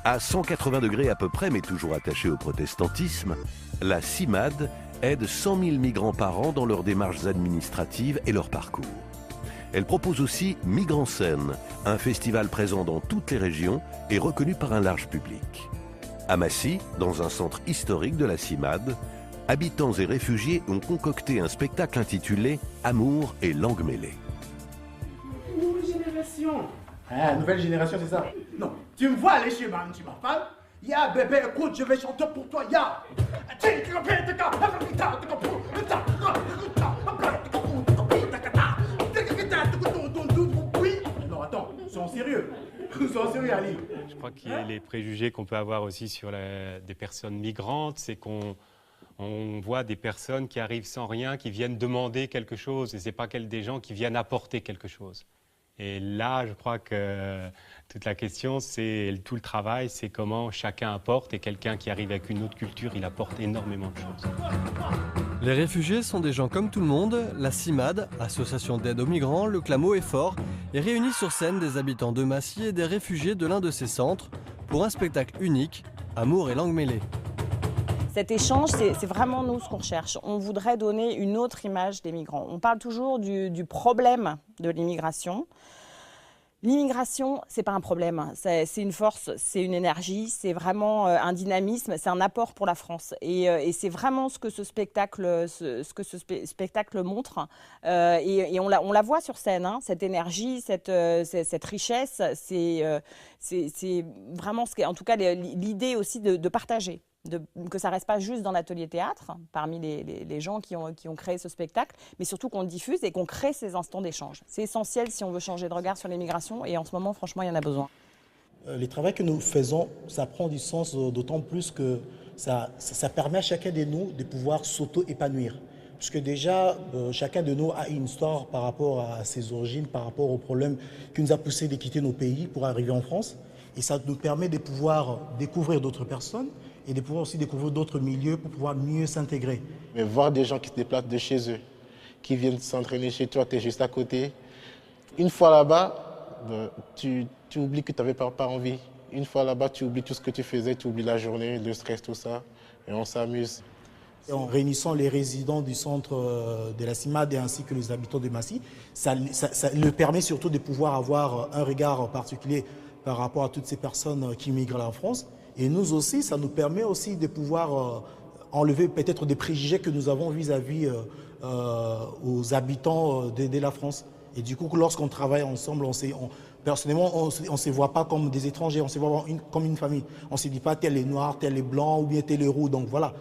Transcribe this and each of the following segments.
À 180 degrés à peu près, mais toujours attachée au protestantisme, la CIMAD aide 100 000 migrants par an dans leurs démarches administratives et leur parcours. Elle propose aussi Migrants Scène, un festival présent dans toutes les régions et reconnu par un large public. À Massy, dans un centre historique de la CIMAD, habitants et réfugiés ont concocté un spectacle intitulé Amour et langue mêlée. Nouvelle génération. Ah, nouvelle génération, c'est ça? Non, tu me vois aller chez ma femme. Ya bébé, écoute, je vais chanter pour toi, ya. Non, attends, sois sérieux. Sois sérieux, Ali. Je crois que les préjugés qu'on peut avoir aussi sur des personnes migrantes, c'est qu'on voit des personnes qui arrivent sans rien, qui viennent demander quelque chose, et ce n'est pas des gens qui viennent apporter quelque chose. Et là, je crois que toute la question, tout le travail, c'est comment chacun apporte, et quelqu'un qui arrive avec une autre culture, il apporte énormément de choses. Les réfugiés sont des gens comme tout le monde. La CIMAD, association d'aide aux migrants, le clamo est fort, et réunit sur scène des habitants de Massy et des réfugiés de l'un de ses centres pour un spectacle unique, Amour et langue mêlée. Cet échange, c'est vraiment nous ce qu'on recherche. On voudrait donner une autre image des migrants. On parle toujours du problème de l'immigration. L'immigration, c'est pas un problème, c'est une force, c'est une énergie, c'est vraiment un dynamisme, c'est un apport pour la France. Et c'est vraiment ce que ce spectacle montre. Et on la voit sur scène, hein, cette énergie, cette richesse, c'est vraiment en tout cas l'idée aussi de partager. Que ça ne reste pas juste dans l'atelier théâtre, parmi les gens qui ont créé ce spectacle, mais surtout qu'on le diffuse et qu'on crée ces instants d'échange. C'est essentiel si on veut changer de regard sur l'immigration, et en ce moment, franchement, il y en a besoin. Les travaux que nous faisons, ça prend du sens d'autant plus que ça permet à chacun de nous de pouvoir s'auto-épanouir. Puisque déjà, chacun de nous a une histoire par rapport à ses origines, par rapport aux problèmes qui nous a poussé de quitter nos pays pour arriver en France. Et ça nous permet de pouvoir découvrir d'autres personnes, et de pouvoir aussi découvrir d'autres milieux pour pouvoir mieux s'intégrer. Mais voir des gens qui se déplacent de chez eux, qui viennent s'entraîner chez toi, tu es juste à côté. Une fois là-bas, tu oublies que tu n'avais pas envie. Une fois là-bas, tu oublies tout ce que tu faisais, tu oublies la journée, le stress, tout ça, et on s'amuse. Et en réunissant les résidents du centre de la CIMAD ainsi que les habitants de Massy, ça leur permet surtout de pouvoir avoir un regard particulier par rapport à toutes ces personnes qui migrent en France. Et nous aussi, ça nous permet aussi de pouvoir enlever peut-être des préjugés que nous avons vis-à-vis aux habitants de la France. Et du coup, lorsqu'on travaille ensemble, personnellement, on ne se voit pas comme des étrangers, on se voit comme une famille. On ne se dit pas tel est noir, tel est blanc ou bien tel est roux. Donc voilà.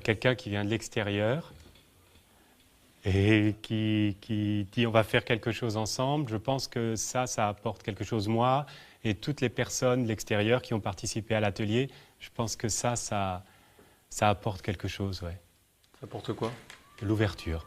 Quelqu'un qui vient de l'extérieur et qui dit on va faire quelque chose ensemble, je pense que ça apporte quelque chose. Moi et toutes les personnes de l'extérieur qui ont participé à l'atelier, je pense que ça apporte quelque chose. Ouais. Ça apporte quoi? L'ouverture.